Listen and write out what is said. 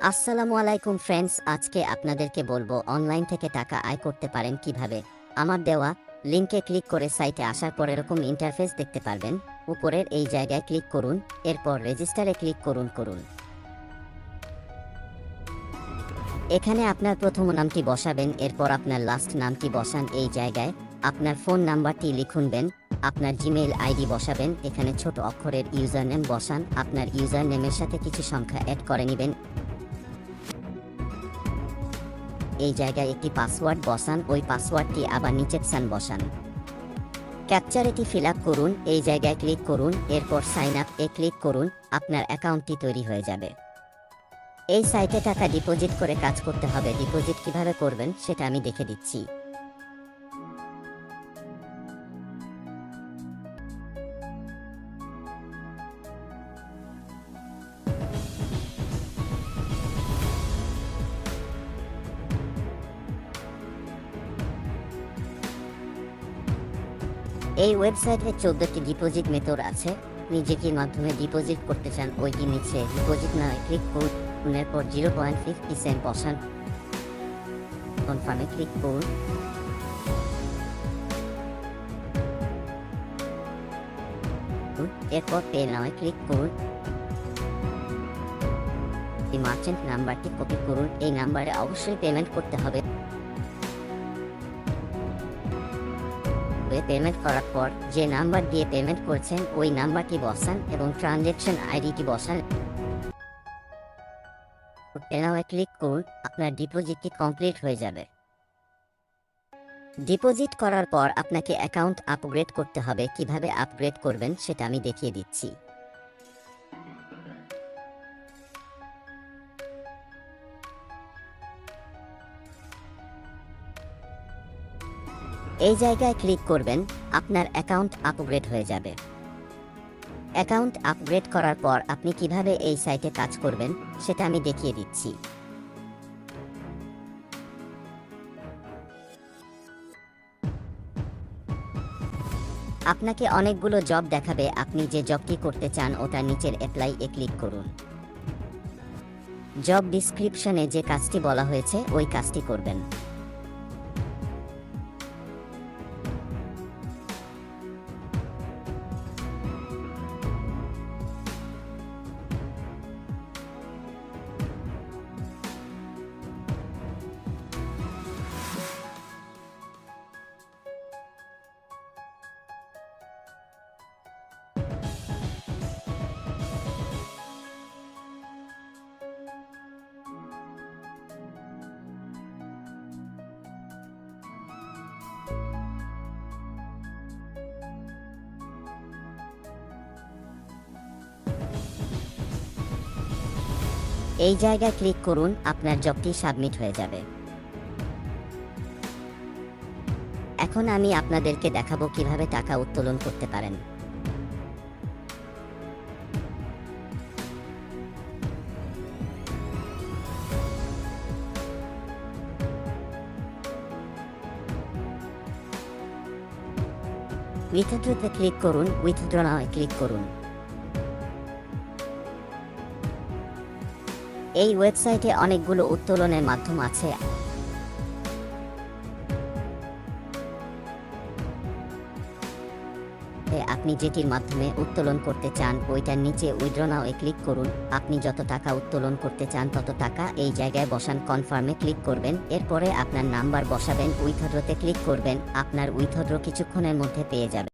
আসসালামু আলাইকুম ফ্রেন্ডস, আজকে আপনাদেরকে বলবো অনলাইন থেকে টাকা আয় করতে পারেন কিভাবে। আমার দেওয়া লিংকে ক্লিক করে সাইটে আসার পর এরকম ইন্টারফেস দেখতে পারবেন। উপরের এই জায়গায় ক্লিক করুন, এরপর রেজিস্টারে ক্লিক করুন। এখানে আপনার প্রথম নামটি বসাবেন, এরপর আপনার লাস্ট নামটি বসান। এই জায়গায় আপনার ফোন নাম্বারটি লিখুনবেন, আপনার জিমেইল আইডি বসাবেন। এখানে ছোট অক্ষরের ইউজার নেম বসান, আপনার ইউজার নেমের সাথে কিছু সংখ্যা অ্যাড করে নেবেন। এই জায়গায় একটি পাসওয়ার্ড বসান, ওই পাসওয়ার্ডটি আবার নিচের স্থান বসান। ক্যাপচার এটি ফিল আপ করুন, এই জায়গায় ক্লিক করুন, এরপর সাইন আপ এ ক্লিক করুন। আপনার অ্যাকাউন্টটি তৈরি হয়ে যাবে। এই সাইটে টাকা ডিপোজিট করে কাজ করতে হবে। ডিপোজিট কিভাবে করবেন সেটা আমি দেখে দিচ্ছি। এই ওয়েবসাইটে 14টি ডিপোজিট মেথড আছে। আপনি যেটির মাধ্যমে ডিপোজিট করতে চান ওইটি নিচে ডিপোজিট না ক্লিক করুন, এরপর 0.50 সেন্ট বসান, কনফার্মে ক্লিক করুন। এরপর পে নাও ক্লিক করুন। এই মার্চেন্ট নাম্বারটি কপি করুন, এই নাম্বারে অবশ্যই পেমেন্ট করতে হবে। পেমেন্ট করার পর যে নাম্বার দিয়ে পেমেন্ট করছেন ওই নাম্বারটি বসান এবং ট্রানজ্যাকশন আইডিটি বসান। পেনাওয়ে ক্লিক করুন, আপনার ডিপোজিটটি কমপ্লিট হয়ে যাবে। ডিপোজিট করার পর আপনাকে অ্যাকাউন্ট আপগ্রেড করতে হবে। কিভাবে আপগ্রেড করবেন সেটা আমি দেখিয়ে দিচ্ছি। এই জায়গায় ক্লিক করবেন, আপনার অ্যাকাউন্ট আপগ্রেড হয়ে যাবে। অ্যাকাউন্ট আপগ্রেড করার পর আপনি কিভাবে এই সাইটে কাজ করবেন সেটা আমি দেখিয়ে দিচ্ছি। আপনাকে অনেকগুলো জব দেখাবে, আপনি যে জবটি করতে চান ওটার নিচের অ্যাপ্লাই এ ক্লিক করুন। জব ডিসক্রিপশনে যে কাজটি বলা হয়েছে ওই কাজটি করবেন। এই জায়গায় ক্লিক করুন, আপনার জবটি সাবমিট হয়ে যাবে। এখন আমি আপনাদেরকে দেখাবো কিভাবে টাকা উত্তোলন করতে পারেন। উইথড্রতে ক্লিক করুন, উইথড্র নাও ক্লিক করুন। এই ওয়েবসাইটে অনেকগুলো উত্তোলনের মাধ্যম আছে। আপনি যেটির মাধ্যমে উত্তোলন করতে চান ওইটার নিচে উইথড্র নাও ক্লিক করুন। আপনি যত টাকা উত্তোলন করতে চান তত টাকা এই জায়গায় বসান, কনফার্মে ক্লিক করবেন। এরপরে আপনার নাম্বার বসাবেন, উইথড্রতে ক্লিক করবেন। আপনার উইথড্র কিছুক্ষণের মধ্যে পেয়ে যাবেন।